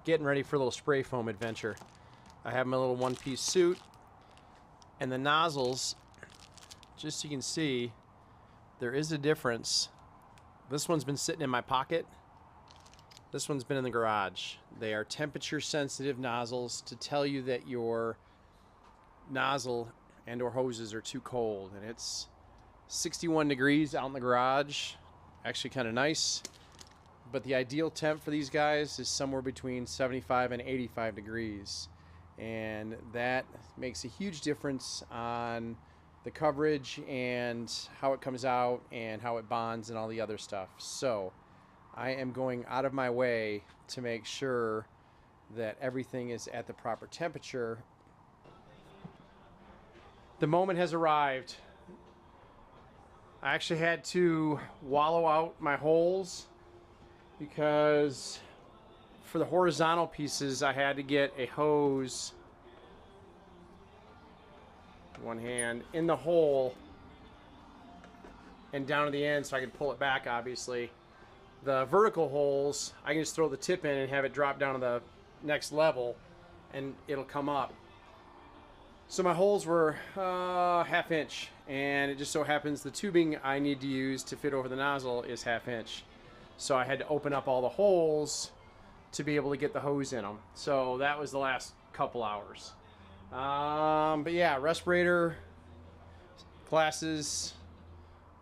getting ready for a little spray foam adventure. I have my little one-piece suit, and the nozzles, just so you can see, there is a difference. This one's been sitting in my pocket. This one's been in the garage. They are temperature sensitive nozzles to tell you that your nozzle and or hoses are too cold, and it's 61 degrees out in the garage. Actually kind of nice, but the ideal temp for these guys is somewhere between 75 and 85 degrees, and that makes a huge difference on the coverage and how it comes out and how it bonds and all the other stuff. So I am going out of my way to make sure that everything is at the proper temperature. The moment has arrived. I actually had to wallow out my holes because for the horizontal pieces I had to get a hose, one hand, in the hole and down to the end so I could pull it back, obviously. The vertical holes, I can just throw the tip in and have it drop down to the next level and it'll come up. So my holes were ½ inch, and it just so happens the tubing I need to use to fit over the nozzle is ½ inch. So I had to open up all the holes to be able to get the hose in them. So that was the last couple hours. But yeah, respirator, glasses,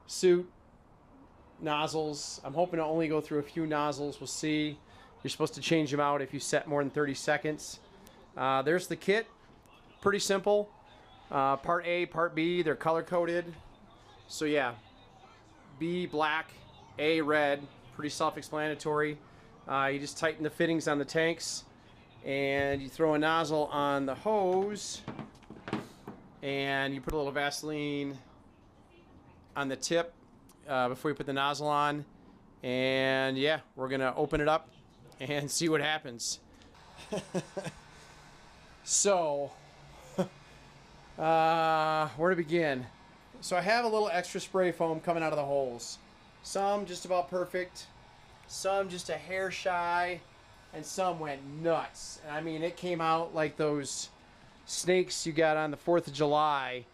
suit, nozzles. I'm hoping to only go through a few nozzles. We'll see. You're supposed to change them out if you set more than 30 seconds. There's the kit. Pretty simple. Part A, Part B, they're color coded. So yeah, B black, A red, pretty self-explanatory. You just tighten the fittings on the tanks and you throw a nozzle on the hose and you put a little Vaseline on the tip before you put the nozzle on, and yeah, we're gonna open it up and see what happens. So where to begin? So I have a little extra spray foam coming out of the holes. Some just about perfect, some just a hair shy, and some went nuts. I mean, it came out like those snakes you got on the 4th of July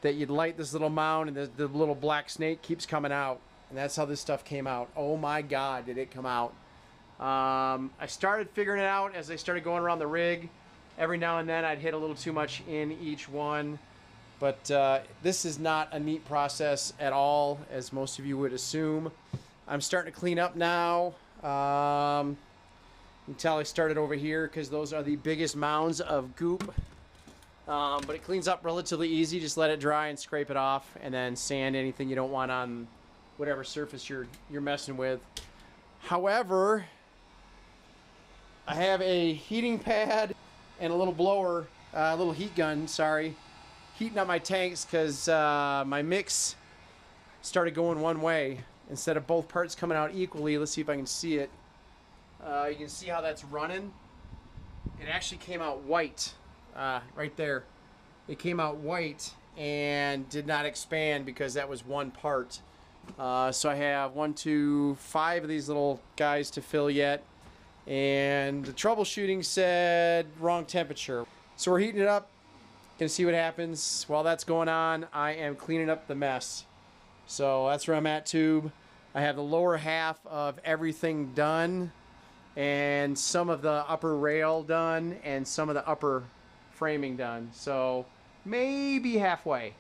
that you'd light this little mound and the little black snake keeps coming out. And that's how this stuff came out. Oh my God, did it come out. I started figuring it out as I started going around the rig. Every now and then I'd hit a little too much in each one, but this is not a neat process at all, as most of you would assume. I'm starting to clean up now. Until I started over here because those are the biggest mounds of goop. But it cleans up relatively easy. Just let it dry and scrape it off, and then sand anything you don't want on whatever surface you're messing with. However, I have a heating pad and a little blower, a little heat gun, sorry, heating up my tanks because my mix started going one way instead of both parts coming out equally. Let's see if I can see it. You can see how that's running. It actually came out white right there. It came out white and did not expand because that was one part. So I have 1, 2, 5 of these little guys to fill yet. And the troubleshooting said wrong temperature. So we're heating it up. Gonna see what happens. While that's going on, I am cleaning up the mess. So that's where I'm at, tube. I have the lower half of everything done, and some of the upper rail done, and some of the upper framing done. So maybe halfway.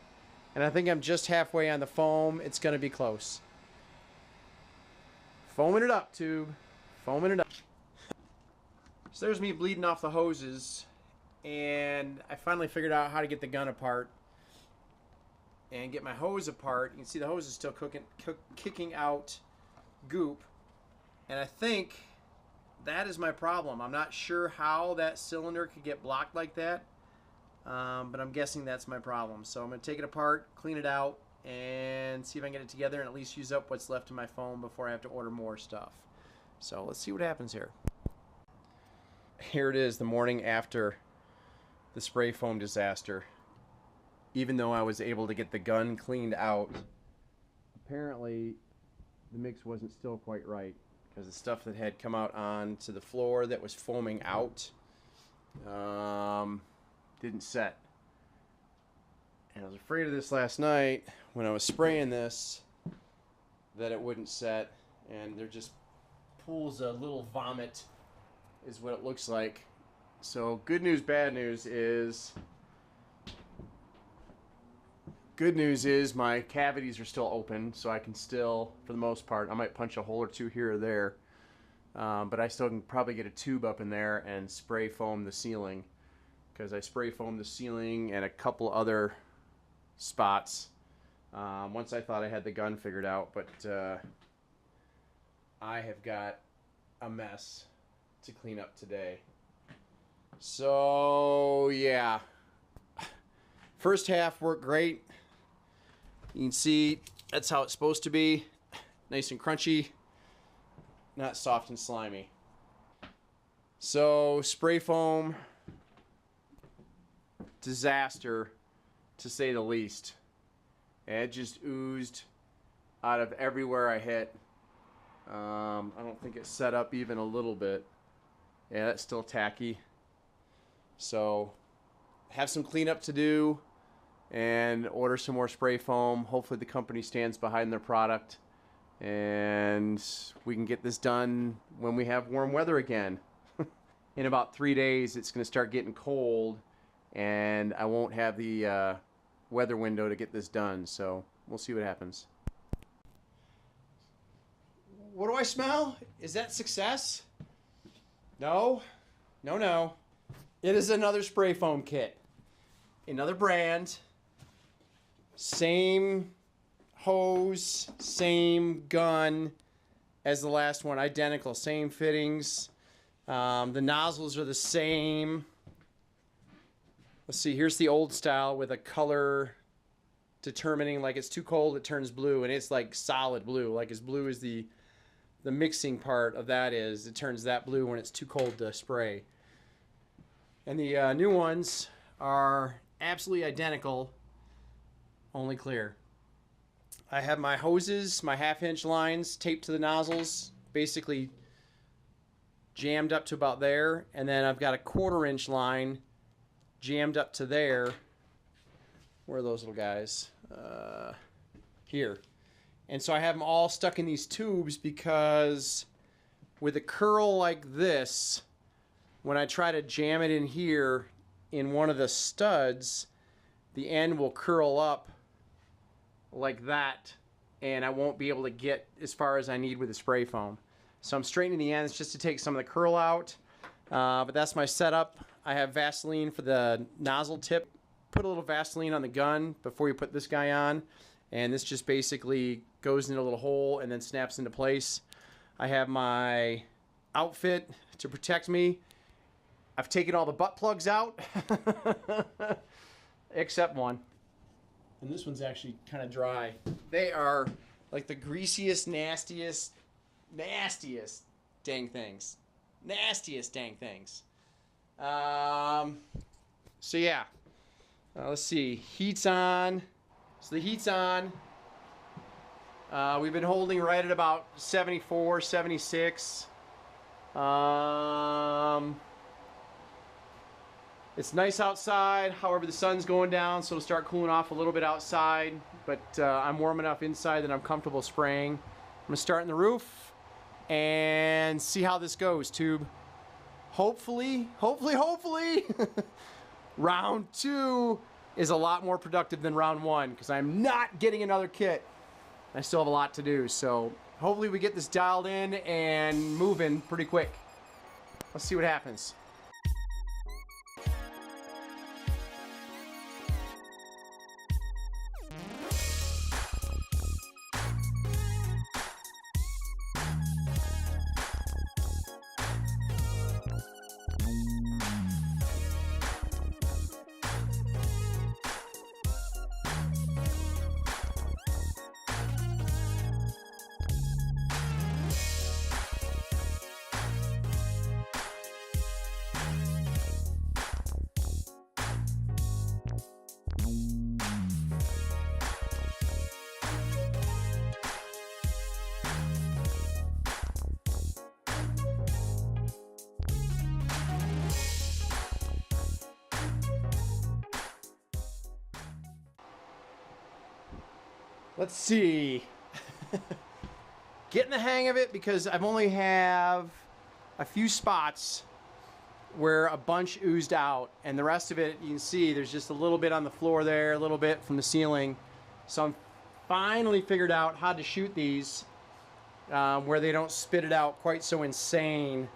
And I think I'm just halfway on the foam. It's gonna be close. Foaming it up, tube. Foaming it up. So there's me bleeding off the hoses, and I finally figured out how to get the gun apart and get my hose apart. You can see the hose is still kicking out goop, and I think that is my problem. I'm not sure how that cylinder could get blocked like that, but I'm guessing that's my problem. So I'm going to take it apart, clean it out, and see if I can get it together and at least use up what's left of my foam before I have to order more stuff. So let's see what happens here. Here it is, the morning after the spray foam disaster. Even though I was able to get the gun cleaned out, apparently the mix wasn't still quite right. because the stuff that had come out onto the floor that was foaming out didn't set. And I was afraid of this last night when I was spraying this, that it wouldn't set, and there just pools a little vomit is what it looks like. So good news, bad news is, good news is my cavities are still open, so I can still, for the most part, I might punch a hole or two here or there, but I still can probably get a tube up in there and spray foam the ceiling, because I spray foam the ceiling and a couple other spots once I thought I had the gun figured out, but I have got a mess to clean up today. So yeah, first half worked great. You can see that's how it's supposed to be, nice and crunchy, not soft and slimy. So spray foam, disaster to say the least. And it just oozed out of everywhere I hit. I don't think it set up even a little bit. Yeah, that's still tacky. So have some cleanup to do and order some more spray foam. Hopefully the company stands behind their product and we can get this done when we have warm weather again. In about 3 days it's going to start getting cold and I won't have the weather window to get this done, so we'll see what happens. What do I smell? Is that success? No, no, no. It is another spray foam kit. Another brand. Same hose, same gun as the last one. Identical, same fittings. The nozzles are the same. Let's see, here's the old style with a color determining, like it's too cold, it turns blue, and it's like solid blue, like as blue as the mixing part of that is. It turns that blue when it's too cold to spray. And the new ones are absolutely identical, only clear. I have my hoses, my 1/2-inch lines taped to the nozzles, basically jammed up to about there, and then I've got a 1/4-inch line jammed up to there. Where are those little guys? Here. And so I have them all stuck in these tubes because with a curl like this, when I try to jam it in here in one of the studs, the end will curl up like that and I won't be able to get as far as I need with the spray foam. So I'm straightening the ends just to take some of the curl out, but that's my setup. I have Vaseline for the nozzle tip. Put a little Vaseline on the gun before you put this guy on, and this just basically goes in a little hole and then snaps into place. I have my outfit to protect me. I've taken all the butt plugs out except one, and this one's actually kind of dry. They are like the greasiest, nastiest dang things. Nastiest dang things. So yeah, let's see, heat's on. So the heat's on. We've been holding right at about 74, 76. It's nice outside, however the sun's going down, so it'll start cooling off a little bit outside, but I'm warm enough inside that I'm comfortable spraying. I'm gonna start in the roof and see how this goes, tube. Hopefully, round 2 is a lot more productive than round 1 because I'm not getting another kit. I still have a lot to do, so hopefully we get this dialed in and moving pretty quick. Let's see what happens. Let's see. Getting the hang of it because I've only have a few spots where a bunch oozed out, and the rest of it, you can see there's just a little bit on the floor there, a little bit from the ceiling. So I'm finally figured out how to shoot these where they don't spit it out quite so insane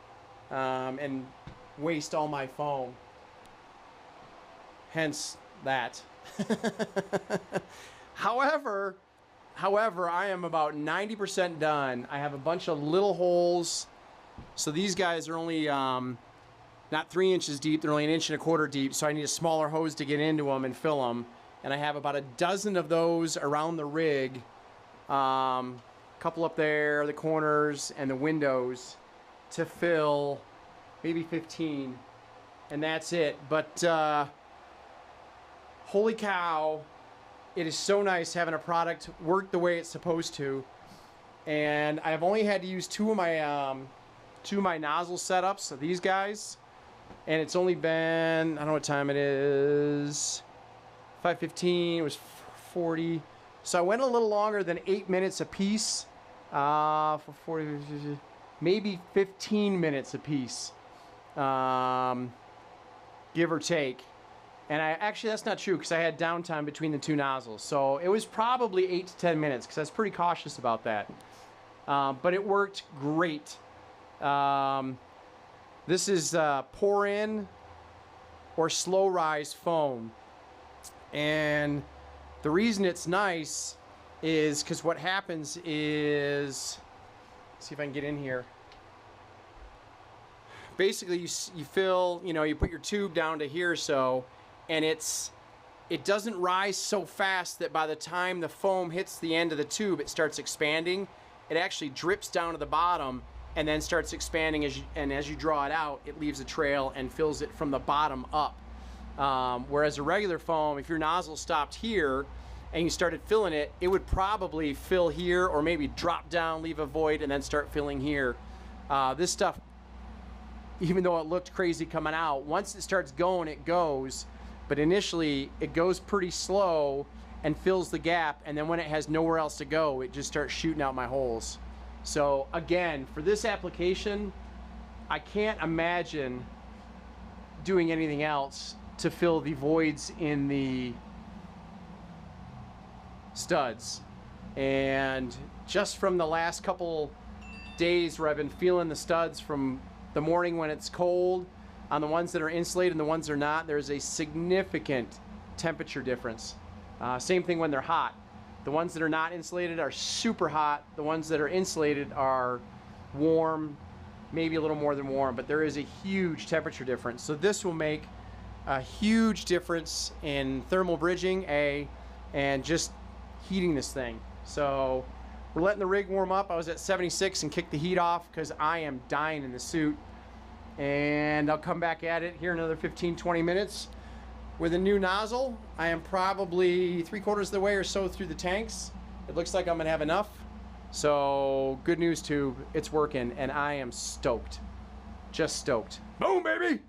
and waste all my foam. Hence that. However, I am about 90% done. I have a bunch of little holes. So these guys are only not 3 inches deep, they're only 1.25 inches deep, so I need a smaller hose to get into them and fill them. And I have about a dozen of those around the rig. Couple up there, the corners, and the windows to fill, maybe 15. And that's it. But holy cow, it is so nice having a product work the way it's supposed to. And I've only had to use two of my nozzle setups, so these guys. And it's only been, I don't know what time it is, 5:15, it was 40. So I went a little longer than 8 minutes a piece, for 40, maybe 15 minutes a piece, give or take. And actually that's not true because I had downtime between the two nozzles. So it was probably 8 to 10 minutes because I was pretty cautious about that. But it worked great. This is pour in or slow rise foam. And the reason it's nice is because what happens is, let's see if I can get in here. Basically you fill, you put your tube down to here so, and it doesn't rise so fast that by the time the foam hits the end of the tube it starts expanding. It actually drips down to the bottom and then starts expanding as you draw it out, it leaves a trail and fills it from the bottom up. Whereas a regular foam, if your nozzle stopped here and you started filling it, it would probably fill here or maybe drop down, leave a void, and then start filling here. This stuff, even though it looked crazy coming out, once it starts going, it goes. But initially, it goes pretty slow and fills the gap, and then when it has nowhere else to go, it just starts shooting out my holes. So again, for this application, I can't imagine doing anything else to fill the voids in the studs. And just from the last couple days where I've been feeling the studs from the morning when it's cold, on the ones that are insulated and the ones that are not, there's a significant temperature difference. Same thing when they're hot. The ones that are not insulated are super hot. The ones that are insulated are warm, maybe a little more than warm, but there is a huge temperature difference. So this will make a huge difference in thermal bridging, and just heating this thing. So we're letting the rig warm up. I was at 76 and kicked the heat off because I am dying in the suit. And I'll come back at it here in another 15-20 minutes. With a new nozzle, I am probably 3/4 of the way or so through the tanks. It looks like I'm gonna have enough. So good news tube, it's working and I am stoked. Just stoked. Boom, baby!